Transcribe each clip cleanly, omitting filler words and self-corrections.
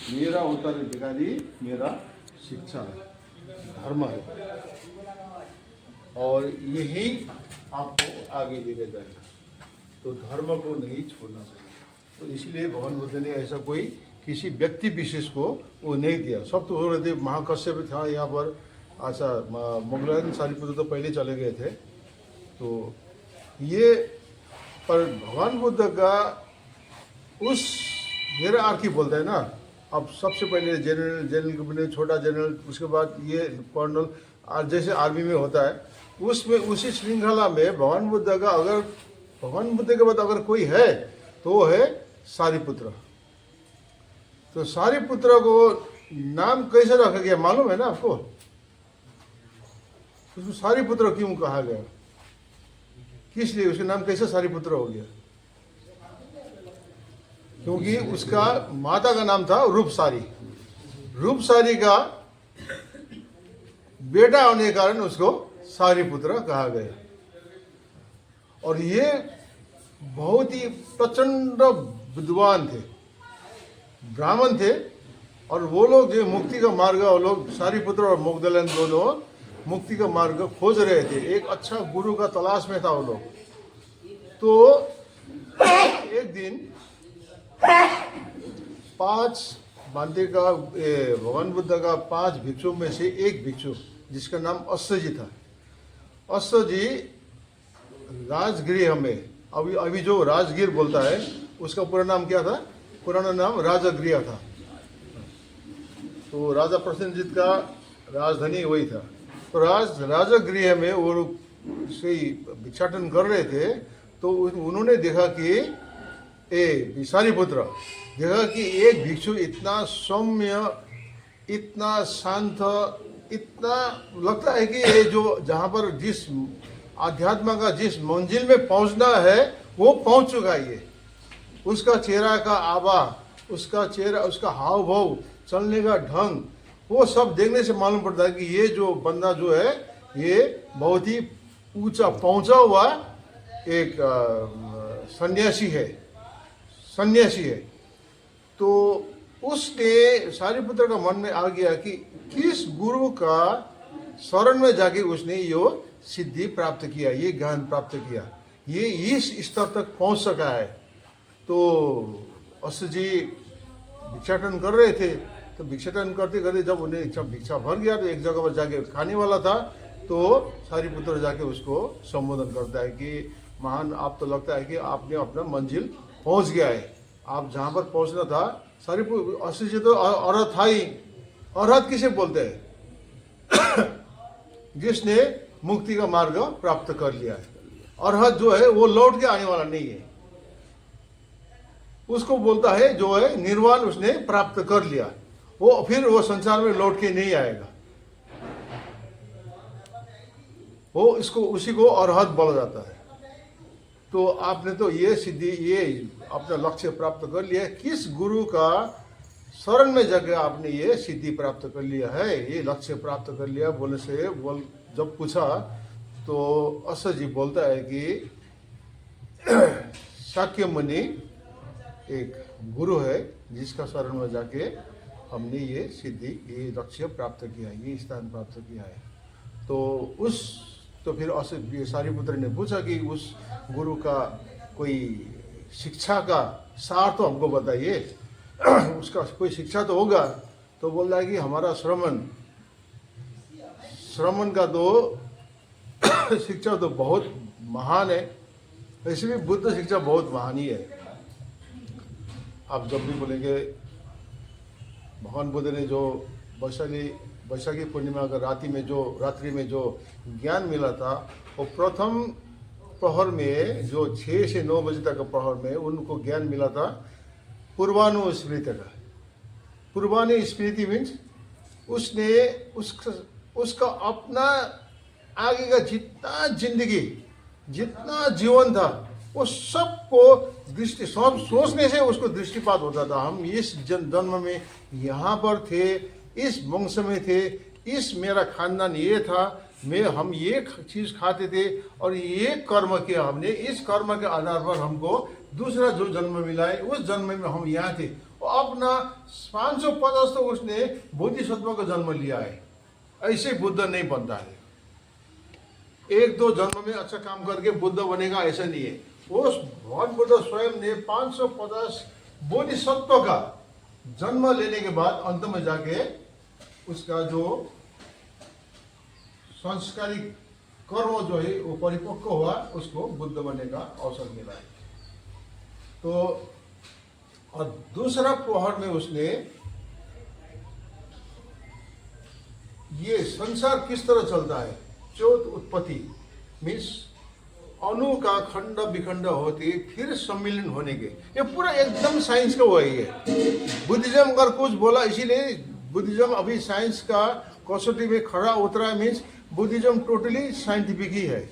मेरा उत्तराधिकारी मेरा शिक्षा है, धर्म है, और यही आपको आगे लेके जाएगा। तो धर्म को नहीं छोड़ना चाहिए। तो इसलिए भगवान बुद्ध ने ऐसा कोई किसी व्यक्ति विशेष को वो नहीं दिया। सब तो हो रहे थे, महाकश्यप था यहाँ पर, अच्छा मुगलन सारीपुत्र तो पहले चले गए थे। तो ये पर भगवान बुद्ध का उस मेरा आर्की बोलता है ना, अब सबसे पहले जनरल के बने, छोटा जनरल, उसके बाद ये कर्नल, और जैसे आर्मी में होता है उसमें उसी श्रृंखला में भगवान बुद्ध का, अगर भगवान बुद्ध के बाद अगर कोई है तो वो है सारीपुत्र। तो सारीपुत्र को नाम कैसे रखा गया मालूम है ना आपको? उसको सारीपुत्र क्यों कहा गया, किस लिए उसका नाम कैसे सारीपुत्र हो गया? क्योंकि उसका माता का नाम था रूपसारी। रूपसारी का बेटा होने के कारण उसको सारीपुत्र कहा गया। और ये बहुत ही प्रचंड विद्वान थे, ब्राह्मण थे, और वो लोग जो मुक्ति का मार्ग, वो लोग सारीपुत्र और मोगदलन दोनों मुक्ति का मार्ग खोज रहे थे। एक अच्छा गुरु का तलाश में था वो लोग। तो एक दिन 5 बांटे का भगवान बुद्ध का 5 भिक्षु में से एक भिक्षु जिसका नाम अश्वजी था। अश्वजी राजगृह में, अभी जो राजगीर बोलता है उसका पूरा नाम क्या था? पुराना नाम राजगृह था। तो राजा प्रसेनजीत का राजधानी वही था। तो राजगृह में वो से भिक्षाटन कर रहे थे। तो उन्होंने देखा कि सारीपुत्र देखा कि एक भिक्षु इतना सौम्य, इतना शांत, इतना लगता है कि ये जो जहाँ पर जिस आध्यात्म का जिस मंजिल में पहुँचना है वो पहुँच चुका है। ये उसका चेहरा का आभा, उसका चेहरा, उसका हाव भाव, चलने का ढंग, वो सब देखने से मालूम पड़ता है कि ये जो बंदा जो है ये बहुत ही ऊंचा पहुंचा हुआ एक सन्यासी है। तो उसने सारीपुत्र का मन में आ गया कि किस गुरु का शरण में जाके उसने यो सिद्धि प्राप्त किया, ये ज्ञान प्राप्त किया, ये इस स्तर तक पहुंच सका है। तो अश्व जी भिक्षाटन कर रहे थे। तो भिक्षाटन करते करते जब उन्हें भिक्षा भर गया तो एक जगह पर जाके खाने वाला था। तो सारीपुत्र जाके उसको संबोधन करता है कि महान, आप तो लगता है कि आपने अपना मंजिल पहुंच गया है, आप जहाँ पर पहुंचना था। सारीपुत्र अश्व जी तो अर्हत था ही। अर्हत किसे बोलते हैं? जिसने मुक्ति का मार्ग प्राप्त कर लिया है। अर्हत जो है वो लौट के आने वाला नहीं है, उसको बोलता है जो है निर्वाण उसने प्राप्त कर लिया, वो फिर वो संसार में लौट के नहीं आएगा। वो इसको उसी को अर्हत बोला जाता है। तो आपने तो ये सिद्धि, ये अपना लक्ष्य प्राप्त कर लिया। किस गुरु का शरण में जाकर आपने ये सिद्धि प्राप्त कर लिया है, ये लक्ष्य प्राप्त कर लिया? बोले से जब पूछा तो अश्व जी बोलता है कि शाक्य मुनि एक गुरु है जिसका शरण में जाके हमने ये सिद्धि, ये लक्ष्य प्राप्त किया है, ये स्थान प्राप्त किया है। तो फिर सारीपुत्र ने पूछा कि उस गुरु का कोई शिक्षा का सार तो हमको बताइए, उसका कोई शिक्षा तो होगा। तो बोल रहा है कि हमारा श्रमण का तो शिक्षा तो बहुत महान है। वैसे भी बुद्ध शिक्षा बहुत महान ही है। आप जब भी बोलेंगे भगवान बुद्ध ने जो वैशाखी पूर्णिमा का रात्रि में जो ज्ञान मिला था, वो प्रथम प्रहर में जो 6 से 9 बजे तक का प्रहर में उनको ज्ञान मिला था पूर्वानुस्मृति का। पूर्वानुस्मृति मीन्स उसने उसका अपना आगे का जितना जिंदगी, जितना जीवन था, वो सबको सब सोचने से उसको दृष्टिपात होता था। हम इस जन्म में यहाँ पर थे, इस वंश में थे, इस मेरा खानदान ये था, हम ये चीज़ खाते थे और ये कर्म किया हमने, इस कर्म के आधार पर हमको दूसरा जो जन्म मिला है, उस जन्म में हम यहाँ थे। और अपना 550 तो उसने बोधिसत्व का जन्म लिया है। ऐसे बुद्ध नहीं बनता है। एक दो जन्म में अच्छा काम करके बुद्ध बनेगा ऐसा नहीं है। उस भगवान बुद्ध स्वयं ने 550 बोधिसत्व का जन्म लेने के बाद अंत में जाके उसका जो संस्कारिक कर्म जो है वो परिपक्व हुआ, उसको बुद्ध बनने का अवसर मिला है। तो और दूसरा प्रहर में उसने ये संसार किस तरह चलता है, चौथ उत्पत्ति मीन्स अणु का खंड विखंड होते फिर सम्मिलन होने के, ये पूरा एकदम साइंस का वही है। बुद्धिज्म अगर कुछ बोला, इसीलिए बुद्धिज्म अभी साइंस का कसौटी में खड़ा उतरा है। मीन्स बुद्धिज्म टोटली साइंटिफिक ही है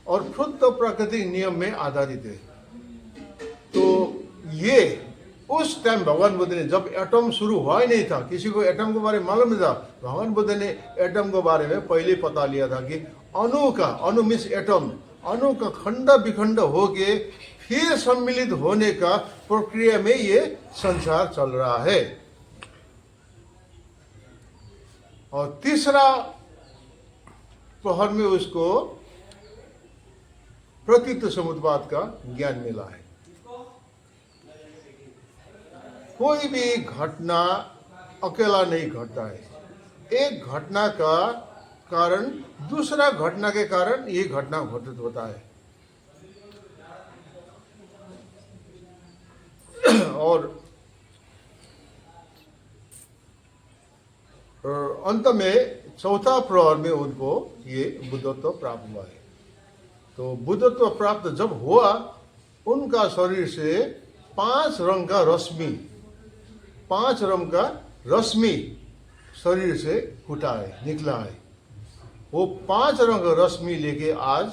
और शुद्ध प्राकृतिक नियम में आधारित है। तो ये उस टाइम भगवान बुद्ध ने, जब एटम शुरू हुआ ही नहीं था, किसी को एटम के बारे में मालूम नहीं था, भगवान बुद्ध ने एटम के बारे में पहले पता लिया था कि अणु का, अणु मीन्स एटम, अणु का खंड विखंड होके फिर सम्मिलित होने का प्रक्रिया में ये संसार चल रहा है। और तीसरा प्रहर में उसको प्रतीत समुद्रवाद का ज्ञान मिला है। कोई भी घटना अकेला नहीं घटता है। एक घटना का कारण दूसरा घटना के कारण ये घटना घटित होता है। और अंत में चौथा प्रहर में उनको ये बुद्धत्व प्राप्त हुआ है। तो बुद्धत्व प्राप्त जब हुआ, उनका शरीर से 5 रंग का रश्मि, 5 रंग का रश्मि शरीर से फूटा है, निकला है। वो 5 रंग का रश्मि लेके आज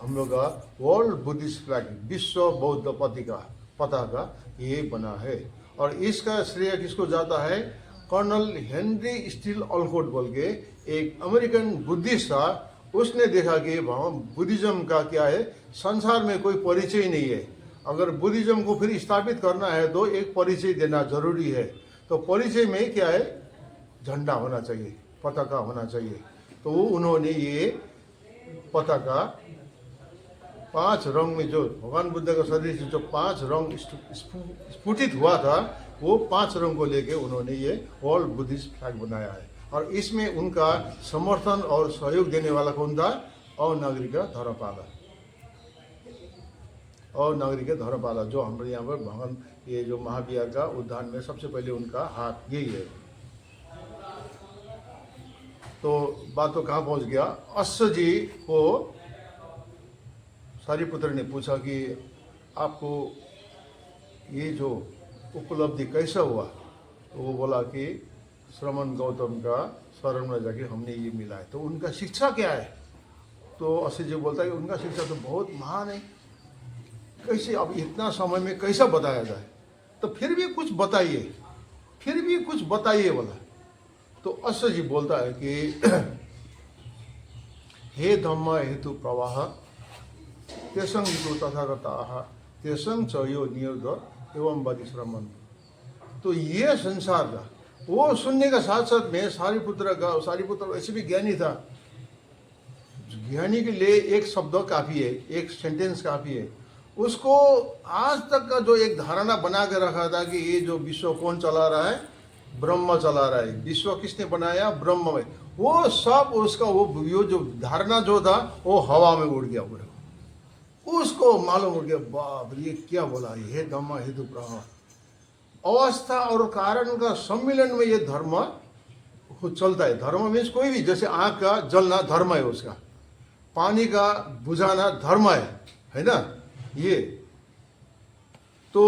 हम लोग का वर्ल्ड बुद्धिस्ट फ्लैग, विश्व बौद्ध पताका ये बना है। और इसका श्रेय किसको जाता है? कर्नल हेनरी स्टील ऑलकोट बोल के एक अमेरिकन बुद्धिस्ट था। उसने देखा कि बुद्धिज्म का क्या है, संसार में कोई परिचय नहीं है। अगर बुद्धिज्म को फिर स्थापित करना है तो एक परिचय देना जरूरी है। तो परिचय में क्या है, झंडा होना चाहिए, पताका होना चाहिए। तो उन्होंने ये पताका 5 रंग में, जो भगवान बुद्ध का शरीर से जो 5 रंग स्फुटित हुआ था, वो 5 रंग को लेके उन्होंने ये वर्ल्ड बुद्धिस्ट फ्लैग बनाया है। और इसमें उनका समर्थन और सहयोग देने वाला कौन था? अनागरिक धर्मपाला, अनागरिक धर्मपाला, जो हमारे यहाँ पर भगवान ये जो महावीर का उद्यान में सबसे पहले उनका हाथ यही है। तो बात तो कहाँ पहुँच गया? अश्व जी को सारिपुत्र ने पूछा कि आपको ये जो उपलब्धि कैसा हुआ? तो वो बोला कि श्रमण गौतम का शरण में जाके हमने ये मिला है। तो उनका शिक्षा क्या है? तो अश्व जी बोलता है कि उनका शिक्षा तो बहुत महान है। कैसे, अब इतना समय में कैसा बताया जाए? तो फिर भी कुछ बताइए, फिर भी कुछ बताइए बोला। तो अश्व जी बोलता है कि हे धम्म हेतु प्रवाह तेसंग विदो तथागता तेसंग चयो नियोग एवं बदिश्रमण। तो ये संसार का, वो सुनने का साथ साथ में सारिपुत्र वैसे भी ज्ञानी था। ज्ञानी के लिए एक शब्द काफी है, एक सेंटेंस काफी है। उसको आज तक का जो एक धारणा बना के रखा था कि ये जो विश्व कौन चला रहा है? ब्रह्म चला रहा है। विश्व किसने बनाया? ब्रह्म में। वो सब उसका वो जो धारणा जो था वो हवा में उड़ गया पूरा। उसको मालूम हो गया, बाप ये क्या बोला, हे धम्म हेतु प्रवाह, अवस्था और कारण का सम्मिलन में ये धर्म चलता है। धर्म मीन्स कोई भी, जैसे आँख का जलना धर्म है, उसका पानी का बुझाना धर्म है ना? ये तो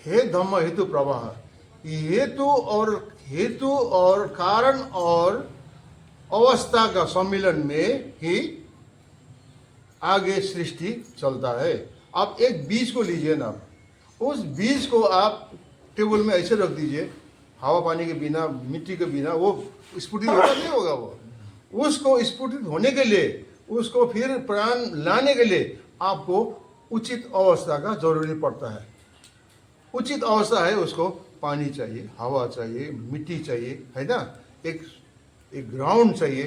हे धम्म हेतु प्रवाह, हेतु और कारण और अवस्था का सम्मिलन में ही आगे सृष्टि चलता है। आप एक बीज को लीजिए ना, उस बीज को आप टेबल में ऐसे रख दीजिए, हवा पानी के बिना, मिट्टी के बिना वो स्फुटित होगा नहीं होगा। वो उसको स्फुटित होने के लिए, उसको फिर प्राण लाने के लिए आपको उचित अवस्था का जरूरी पड़ता है। उचित अवस्था है, उसको पानी चाहिए, हवा चाहिए, मिट्टी चाहिए, है ना, एक एक ग्राउंड चाहिए।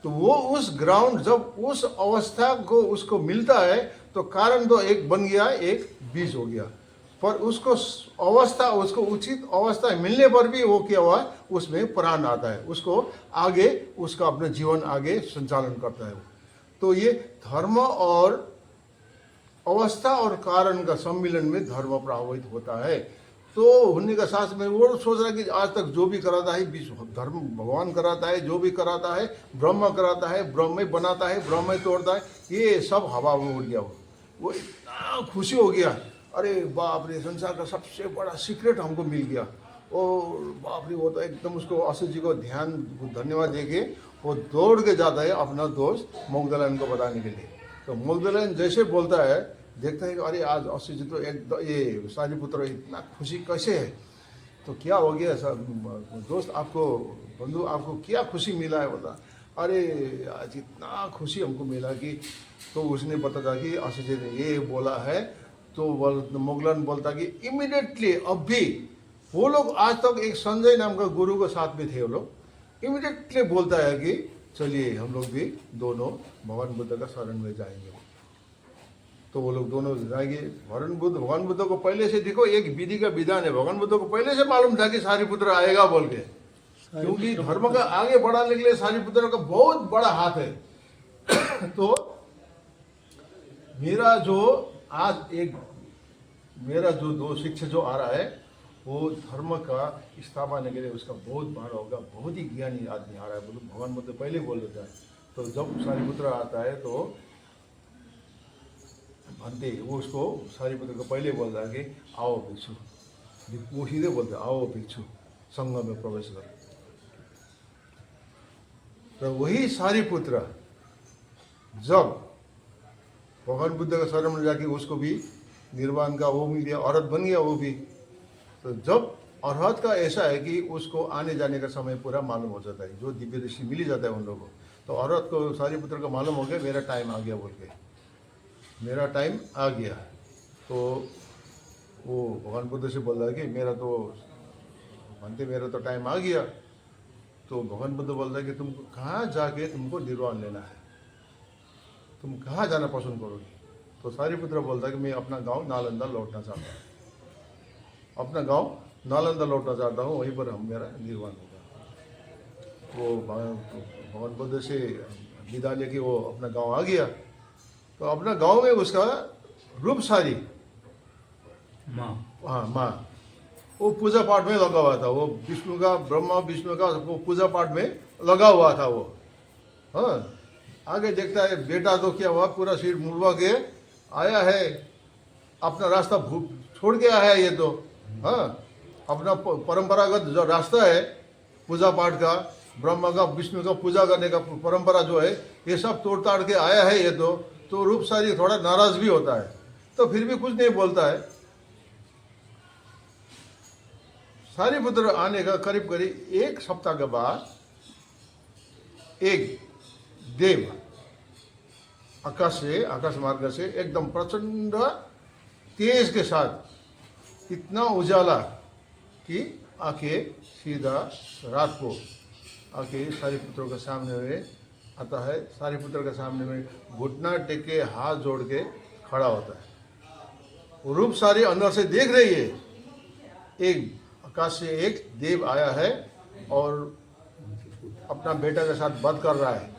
तो वो उस ग्राउंड जब उस अवस्था को उसको मिलता है तो कारण तो एक बन गया, एक बीज हो गया। पर उसको अवस्था, उसको उचित अवस्था मिलने पर भी वो क्या हुआ, उसमें प्राण आता है, उसको आगे उसका अपना जीवन आगे संचालन करता है। तो ये धर्म और अवस्था और कारण का सम्मिलन में धर्म प्रभावित होता है। तो होने का साथ में वो सोच रहा है कि आज तक जो भी कराता है धर्म भगवान कराता है, जो भी कराता है ब्रह्म कराता है, ब्रह्म ही बनाता है, ब्रह्म ही तोड़ता है, ये सब हवा में उड़ गया। वो इतना खुशी हो गया, अरे बाप रे, संसार का सबसे बड़ा सीक्रेट हमको मिल गया। और बाप रे, वो तो एकदम उसको अशु जी को ध्यान धन्यवाद देके वो दौड़ के जाता है अपना दोस्त मोगदलन को बताने के लिए। तो मोगदलन जैसे बोलता है, देखता है कि अरे आज अशु जी तो एकदम ये सारीपुत्र इतना खुशी कैसे है। तो क्या हो गया सब दोस्त, आपको बंधु, आपको क्या खुशी मिला है? बोला अरे आज इतना खुशी हमको मिला कि, तो उसने पता था कि अशु जी ने ये बोला है। तो मोगलन बोलता कि इमीडिएटली अभी वो लोग आज तक एक संजय नाम का गुरु के साथ में थे, वो लोग इमीडिएटली बोलता है कि चलिए हम लोग भी दोनों भगवान बुद्ध का शरण में जाएंगे। तो वो लोग दोनों जाएंगे भगवान बुद्ध को पहले से, देखो एक विधि का विधान है, भगवान बुद्ध को पहले से मालूम था कि सारीपुत्र आएगा बोल के, क्योंकि धर्म का आगे बढ़ाने के लिए सारीपुत्र का बहुत बड़ा हाथ है। तो मेरा जो आज एक मेरा जो दो शिक्षा जो आ रहा है वो धर्म का स्थापना के लिए उसका बहुत बड़ा होगा, बहुत ही ज्ञानी आदमी आ रहा है, बोलो भगवान बुद्ध पहले बोल देता है। तो जब सारीपुत्र आता है तो भन्ते वो उसको सारीपुत्र को पहले बोल रहा है कि आओ भिक्षु, वो सीधे बोलते आओ भिक्षु संघ में प्रवेश कर। तो वही सारीपुत्र जब भगवान बुद्ध का शरण में जाके उसको भी निर्वाण का वो मिल गया, अरहत बन गया वो भी। तो जब अरहत का ऐसा है कि उसको आने जाने का समय पूरा मालूम हो जाता है, जो दिव्य दृष्टि मिल जाता है उन लोगों को। तो अरहत को सारीपुत्र को मालूम हो गया मेरा टाइम आ गया बोल के, मेरा टाइम आ गया। तो वो भगवान बुद्ध से बोल रहा है कि मेरा तो मानते मेरा तो टाइम आ गया। तो भगवान बुद्ध बोल रहा है कि तुमको कहाँ जाके तुमको निर्वाण लेना है, तुम कहाँ जाना पसंद करोगे? तो सारीपुत्र बोलता है कि मैं अपना गांव नालंदा लौटना चाहता हूँ, अपना गांव नालंदा लौटना चाहता हूँ, वहीं पर हम मेरा निर्वाण होगा। वो भगवान बुद्ध से विदा लेके वो अपना गांव आ गया। तो अपना गांव में उसका रूपसारी माँ वो पूजा पाठ में लगा हुआ था, वो विष्णु का ब्रह्मा विष्णु का वो पूजा पाठ में लगा हुआ था वो। हाँ, आगे देखता है बेटा तो क्या हुआ, पूरा सिर मुड़वा के आया है, अपना रास्ता छोड़ के आया है ये तो। हाँ, अपना परंपरागत जो रास्ता है पूजा पाठ का, ब्रह्मा का विष्णु का पूजा करने का परंपरा जो है, ये सब तोड़ ताड़ के आया है ये तो रूपसारी थोड़ा नाराज भी होता है, तो फिर भी कुछ नहीं बोलता है। सारीपुत्र आने का करीब करीब एक सप्ताह के बाद एक देव आकाश मार्ग से एकदम प्रचंड तेज के साथ इतना उजाला कि आके सीधा रात को आके सारीपुत्र के सामने में आता है। सारीपुत्र के सामने में घुटना टेक के हाथ जोड़ के खड़ा होता है। वो रूपसारी अंदर से देख रही है, एक आकाश से एक देव आया है और अपना बेटा के साथ बात कर रहा है,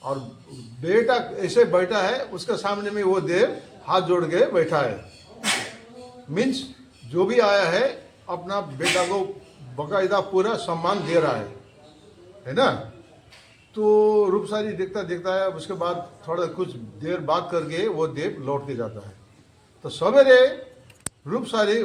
और बेटा ऐसे बैठा है उसके सामने में वो देव हाथ जोड़ के बैठा है। मीन्स जो भी आया है अपना बेटा को बकायदा पूरा सम्मान दे रहा है ना। तो रूपसारी देखता देखता है, उसके बाद थोड़ा कुछ देर बात करके वो देव लौट के जाता है। तो सवेरे रूपसारी